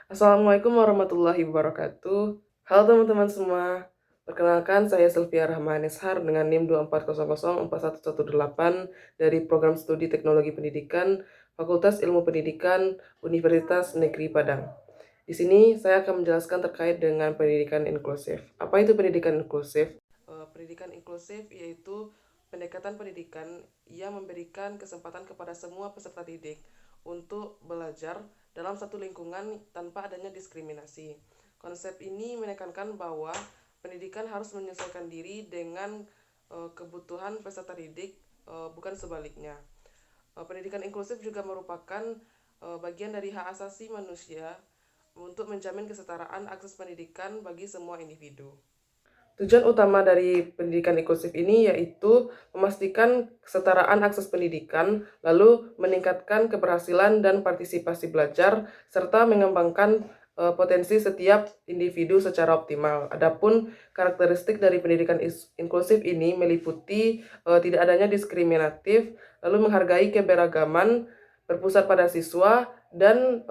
Assalamualaikum warahmatullahi wabarakatuh. Halo teman-teman semua, perkenalkan saya Sylvia Rahma Nishar dengan NIM 24004118 dari Program Studi Teknologi Pendidikan, Fakultas Ilmu Pendidikan, Universitas Negeri Padang. Di sini saya akan menjelaskan terkait dengan pendidikan inklusif. Apa itu pendidikan inklusif? Pendidikan inklusif yaitu pendekatan pendidikan yang memberikan kesempatan kepada semua peserta didik untuk belajar dalam satu lingkungan tanpa adanya diskriminasi. Konsep ini menekankan bahwa pendidikan harus menyesuaikan diri dengan kebutuhan peserta didik, bukan sebaliknya. Pendidikan inklusif juga merupakan bagian dari hak asasi manusia untuk menjamin kesetaraan akses pendidikan bagi semua individu. Tujuan utama dari pendidikan inklusif ini yaitu memastikan kesetaraan akses pendidikan, lalu meningkatkan keberhasilan dan partisipasi belajar, serta mengembangkan potensi setiap individu secara optimal. Adapun karakteristik dari pendidikan inklusif ini meliputi tidak adanya diskriminatif, lalu menghargai keberagaman, berpusat pada siswa, dan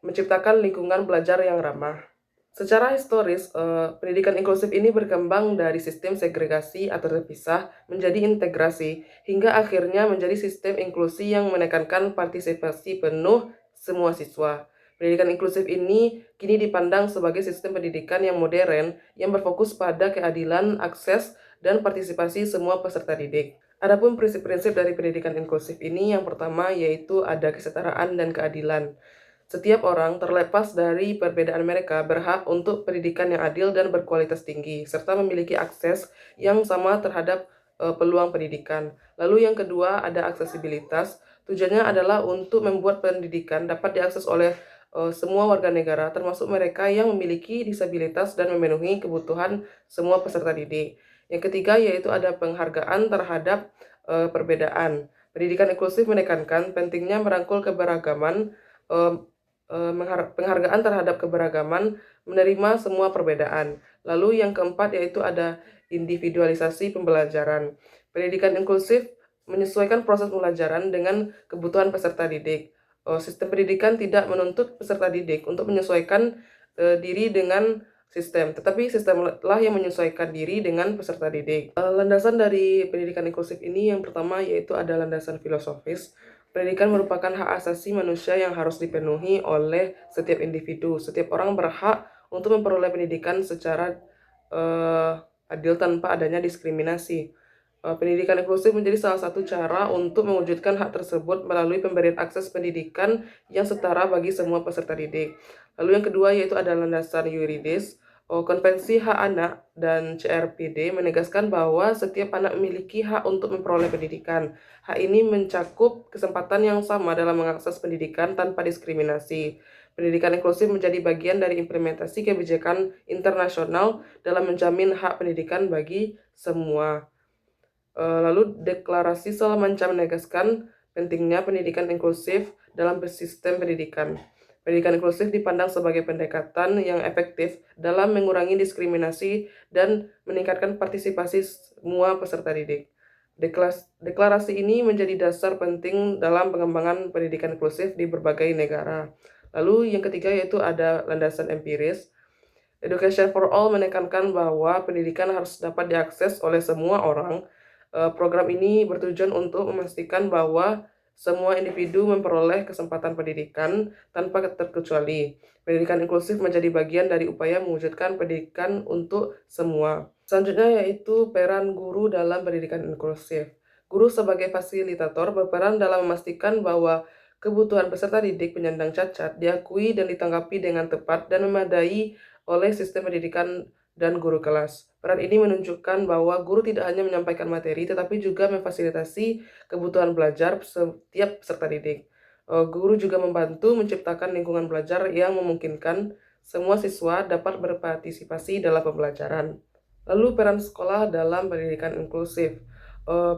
menciptakan lingkungan belajar yang ramah. Secara historis, pendidikan inklusif ini berkembang dari sistem segregasi atau terpisah menjadi integrasi, hingga akhirnya menjadi sistem inklusi yang menekankan partisipasi penuh semua siswa. Pendidikan inklusif ini kini dipandang sebagai sistem pendidikan yang modern yang berfokus pada keadilan, akses, dan partisipasi semua peserta didik. Adapun prinsip-prinsip dari pendidikan inklusif ini yang pertama yaitu ada kesetaraan dan keadilan. Setiap orang, terlepas dari perbedaan mereka, berhak untuk pendidikan yang adil dan berkualitas tinggi, serta memiliki akses yang sama terhadap peluang pendidikan. Lalu yang kedua ada aksesibilitas. Tujuannya adalah untuk membuat pendidikan dapat diakses oleh semua warga negara, termasuk mereka yang memiliki disabilitas dan memenuhi kebutuhan semua peserta didik. Yang ketiga yaitu ada penghargaan terhadap perbedaan. Pendidikan inklusif menekankan pentingnya merangkul keberagaman, penghargaan terhadap keberagaman, menerima semua perbedaan. Lalu yang keempat yaitu ada individualisasi pembelajaran. Pendidikan inklusif menyesuaikan proses pembelajaran dengan kebutuhan peserta didik. Sistem pendidikan tidak menuntut peserta didik untuk menyesuaikan diri dengan sistem, tetapi sistem lah yang menyesuaikan diri dengan peserta didik. Landasan dari pendidikan inklusif ini yang pertama yaitu ada landasan filosofis. Pendidikan merupakan hak asasi manusia yang harus dipenuhi oleh setiap individu. Setiap orang berhak untuk memperoleh pendidikan secara adil tanpa adanya diskriminasi. Pendidikan inklusif menjadi salah satu cara untuk mewujudkan hak tersebut melalui pemberian akses pendidikan yang setara bagi semua peserta didik. Lalu yang kedua yaitu ada landasan yuridis. Konvensi Hak Anak dan CRPD menegaskan bahwa setiap anak memiliki hak untuk memperoleh pendidikan. Hak ini mencakup kesempatan yang sama dalam mengakses pendidikan tanpa diskriminasi. Pendidikan inklusif menjadi bagian dari implementasi kebijakan internasional dalam menjamin hak pendidikan bagi semua. Lalu deklarasi Salamanca menegaskan pentingnya pendidikan inklusif dalam sistem pendidikan. Pendidikan inklusif dipandang sebagai pendekatan yang efektif dalam mengurangi diskriminasi dan meningkatkan partisipasi semua peserta didik. Deklarasi ini menjadi dasar penting dalam pengembangan pendidikan inklusif di berbagai negara. Lalu yang ketiga yaitu ada landasan empiris. Education for All menekankan bahwa pendidikan harus dapat diakses oleh semua orang. Program ini bertujuan untuk memastikan bahwa semua individu memperoleh kesempatan pendidikan tanpa terkecuali. Pendidikan inklusif menjadi bagian dari upaya mewujudkan pendidikan untuk semua. Selanjutnya yaitu peran guru dalam pendidikan inklusif. Guru sebagai fasilitator berperan dalam memastikan bahwa kebutuhan peserta didik penyandang cacat diakui dan ditanggapi dengan tepat dan memadai oleh sistem pendidikan dan guru kelas. Peran ini menunjukkan bahwa guru tidak hanya menyampaikan materi, tetapi juga memfasilitasi kebutuhan belajar setiap peserta didik. Guru juga membantu menciptakan lingkungan belajar yang memungkinkan semua siswa dapat berpartisipasi dalam pembelajaran. Lalu peran sekolah dalam pendidikan inklusif.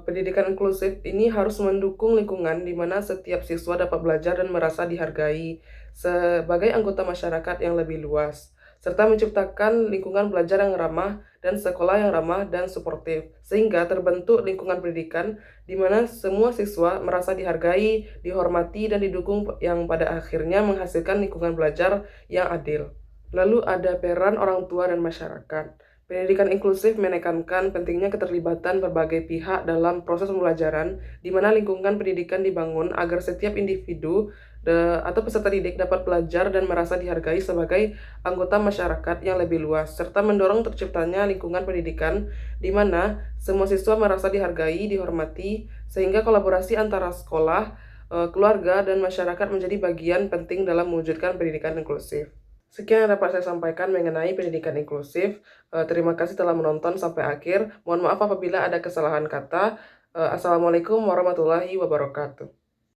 Pendidikan inklusif ini harus mendukung lingkungan di mana setiap siswa dapat belajar dan merasa dihargai sebagai anggota masyarakat yang lebih luas. serta menciptakan lingkungan belajar yang ramah dan sekolah yang ramah dan suportif, sehingga terbentuk lingkungan pendidikan di mana semua siswa merasa dihargai, dihormati, dan didukung yang pada akhirnya menghasilkan lingkungan belajar yang adil. Lalu ada peran orang tua dan masyarakat. Pendidikan inklusif menekankan pentingnya keterlibatan berbagai pihak dalam proses pembelajaran, di mana lingkungan pendidikan dibangun agar setiap individu atau peserta didik dapat belajar dan merasa dihargai sebagai anggota masyarakat yang lebih luas, serta mendorong terciptanya lingkungan pendidikan di mana semua siswa merasa dihargai, dihormati, sehingga kolaborasi antara sekolah, keluarga, dan masyarakat menjadi bagian penting dalam mewujudkan pendidikan inklusif. Sekian yang dapat saya sampaikan mengenai pendidikan inklusif. Terima kasih telah menonton sampai akhir. Mohon maaf apabila ada kesalahan kata. Assalamualaikum warahmatullahi wabarakatuh.